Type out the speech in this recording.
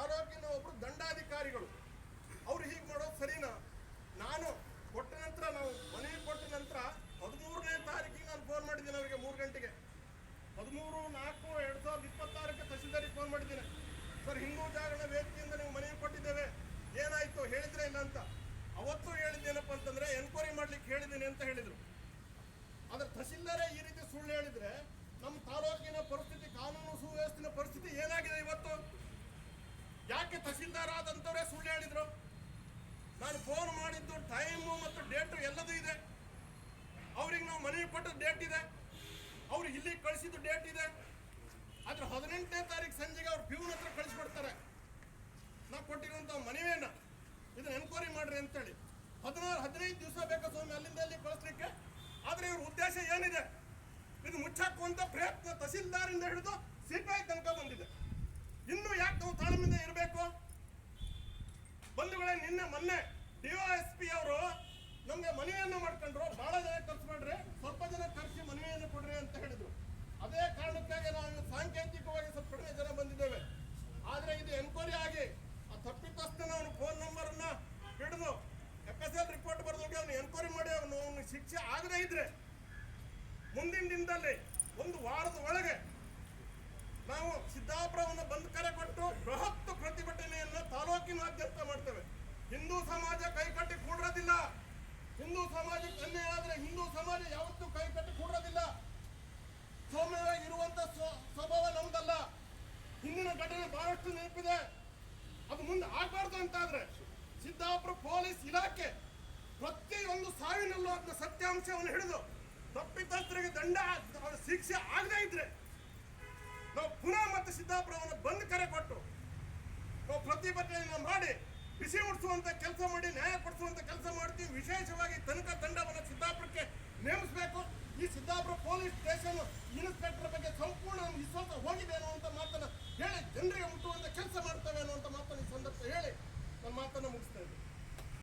ತಾಲೂಕಿನ ಒಬ್ರು ದಂಡಾಧಿಕಾರಿಗಳು ಅವ್ರು ಹೀಗೆ ಮಾಡೋದು ಸರಿನಾ? ನಾನು ಕೊಟ್ಟ ನಂತರ, ನಾವು ಮನವಿ ಕೊಟ್ಟ ನಂತರ 13ನೇ ತಾರೀಕಿಗೆ ನಾನು ಫೋನ್ ಮಾಡಿದ್ದೀನಿ ಅವರಿಗೆ 3 ಗಂಟೆಗೆ. 13/4/2026 ತಹಶೀಲ್ದಾರಿಗೆ ಫೋನ್ ಮಾಡಿದ್ದೀನಿ. ಸರ್, ಹಿಂದೂ ಜಾಗರಣ ವೇದಿಕೆಯಿಂದ ನೀವು ಮನವಿ ಕೊಟ್ಟಿದ್ದೇವೆ, ಏನಾಯ್ತು ಹೇಳಿದ್ರೆ ಇಲ್ಲ ಅಂತ. ಅವತ್ತು ಹೇಳಿದ್ದೇನಪ್ಪ ಅಂತಂದ್ರೆ ಎನ್ಕ್ವೈರಿ ಮಾಡ್ಲಿಕ್ಕೆ ಹೇಳಿದ್ದೀನಿ ಅಂತ ಹೇಳಿದ್ರು. ಆದ್ರೆ ತಹಶೀಲ್ದಾರೇ ಈ ರೀತಿ ಸುಳ್ಳು ಹೇಳಿದ್ರೆ ನಮ್ಮ ತಾಲೂಕಿನ ಪರಿಸ್ಥಿತಿ, ಕಾನೂನು ಸುವ್ಯವಸ್ಥಿನ ಪರಿಸ್ಥಿತಿ ಏನಾಗಿದೆ ಇವತ್ತು? ಯಾಕೆ ತಹಶೀಲ್ದಾರ್ ಆದಂತವರೇ ಸುಳ್ಳು ಹೇಳಿದ್ರು? ನಾನು ಫೋನ್ ಮಾಡಿದ್ದು ಟೈಮು ಮತ್ತು ಡೇಟು ಎಲ್ಲದೂ ಇದೆ. ಅವ್ರಿಗೆ ನಾವು ಮನವಿ ಕೊಟ್ಟ ಡೇಟ್ ಇದೆ, ಅವ್ರು ಇಲ್ಲಿಗೆ ಕಳಿಸಿದ್ದು ಡೇಟ್ ಇದೆ. ಆದ್ರೆ 18ನೇ ತಾರೀಕು ಸಂಜೆಗೆ ಅವ್ರು ಪ್ಯೂನ್ ಹತ್ರ ಕಳಿಸ್ಬಿಡ್ತಾರೆ, ನಾವು ಕೊಟ್ಟಿರುವಂಥ ಮನವಿಯನ್ನ ಇದನ್ನ ಎನ್ಕ್ವೈರಿ ಮಾಡ್ರಿ ಅಂತೇಳಿ. 15 ದಿವಸ ಬೇಕಾ ಸ್ವಾಮಿ ಅಲ್ಲಿಂದ ಅಲ್ಲಿ ಕಳಿಸ್ಲಿಕ್ಕೆ? ಆದ್ರೆ ಇವ್ರ ಉದ್ದೇಶ ಏನಿದೆ? ಇದು ಮುಚ್ಚಾಕುವಂತ ಪ್ರಯತ್ನ ತಹಸೀಲ್ದಾರಿಂದ ಹಿಡಿದು ಸಿಪಿಐ ತನಕ ಬಂದಿದೆ. ಇನ್ನು ಯಾಕೆ ನಾವು ತಾಳ್ಮೆಯಿಂದ ಇರಬೇಕು? ಬಂಧುಗಳೇ, ಮೊನ್ನೆ DOSP ಅವರು ನಮ್ಗೆ ಮನವಿಯನ್ನು ಮಾಡ್ಕೊಂಡ್ರು, ಬಹಳ ಜನ ಖರ್ಚು ಮಾಡ್ರಿ, ಸ್ವಲ್ಪ ಜನ ಖರ್ಚು ಮನವಿಯನ್ನು ಕೊಡ್ರಿ ಅಂತ ಹೇಳಿದ್ರು. ಅದೇ ಕಾರಣಕ್ಕಾಗಿ ನಾವು ಸಾಂಕೇತಿಕವಾಗಿ ಸ್ವಲ್ಪ ಕಡಿಮೆ ಜನ ಬಂದಿದ್ದೇವೆ. ಆದ್ರೆ ಇದು ಎನ್ಕ್ವೈರಿ ಆಗಿ ಆ ತಪ್ಪಿತಸ್ಥನ ಅವನ ಫೋನ್ ನಂಬರ್ ಅನ್ನ ಹಿಡಿದು FSL ರಿಪೋರ್ಟ್ ಬರೆದೋಗಿ ಅವನು ಎನ್ಕ್ವೈರಿ ಮಾಡಿ ಅವನು ಶಿಕ್ಷೆ ಆಗದೇ ಇದ್ರೆ ಮುಂದಿನ ದಿನದಲ್ಲಿ 1 ವಾರದ ಒಳಗೆ ನಾವು ಸಿದ್ದಾಪುರವನ್ನು ಬಂದ್ ಕರೆ ಕೊಟ್ಟು ಬೃಹತ್ ಪ್ರತಿಭಟನೆಯನ್ನು ತಾಲೂಕಿನಾದ್ಯಂತ ಮಾಡ್ತೇವೆ. ಹಿಂದೂ ಸಮಾಜ ಕೈಕಟ್ಟಿ ಕೂಡೋದಿಲ್ಲ. ಹಿಂದೂ ಸಮಾಜಕ್ಕೆ ಅನ್ಯಾಯ ಆದ್ರೆ ಹಿಂದೂ ಸಮಾಜ ಯಾವತ್ತೂ ಕೈಕಟ್ಟಿ ಕೂಡೋದಿಲ್ಲ. ಸೌಮ್ಯವಾಗಿ ಇರುವಂತ ಸ್ವಭಾವ ನಮ್ದಲ್ಲ. ಹಿಂದಿನ ಘಟನೆ ಬಹಳಷ್ಟು ನೆನಪಿದೆ. ಅದು ಮುಂದೆ ಆಗಬಾರ್ದು ಅಂತಾದ್ರೆ ಸಿದ್ದಾಪುರ ಪೊಲೀಸ್ ಇಲಾಖೆ ಪ್ರತಿಯೊಂದು ಸಾವಿನಲ್ಲೂ ಅದನ್ನ ಸತ್ಯಾಂಶವನ್ನು ಹಿಡಿದು ತಪ್ಪಿತಸ್ಥರಿಗೆ ದಂಡ ಶಿಕ್ಷೆ ಆಗದೇ ಇದ್ರೆ ನಾವು ಪುನಃ ಮತ್ತೆ ಸಿದ್ದಾಪುರವನ್ನು ಬಂದ್ ಕರೆ ಕೊಟ್ಟು ನಾವು ಪ್ರತಿಭಟನೆಯನ್ನು ಮಾಡಿ ಬಿಸಿ ಮುಡಿಸುವಂತ ಕೆಲಸ ಮಾಡಿ ನ್ಯಾಯ ಕೊಡಿಸುವಂತ ಕೆಲಸ ಮಾಡ್ತೀವಿ. ವಿಶೇಷವಾಗಿ ತನಿಖಾ ತಂಡವನ್ನು ಸಿದ್ದಾಪುರಕ್ಕೆ ನೇಮಿಸಬೇಕು. ಈ ಸಿದ್ದಾಪುರ ಪೊಲೀಸ್ ಸ್ಟೇಷನ್ ಇನ್ಸ್ಪೆಕ್ಟರ್ ಬಗ್ಗೆ ಸಂಪೂರ್ಣ ವಿಶ್ವಾಸ ಹೋಗಿದೆ ಅನ್ನುವಂಥ ಮಾತನ್ನು ಹೇಳಿ ಜನರಿಗೆ ಮುಟ್ಟುವಂತ ಕೆಲಸ ಮಾಡ್ತೇವೆ ಅನ್ನುವಂಥ ಮಾತನ್ನು ಈ ಸಂದರ್ಭ ಹೇಳಿ ನನ್ನ ಮಾತನ್ನು ಮುಗಿಸ್ತೇನೆ.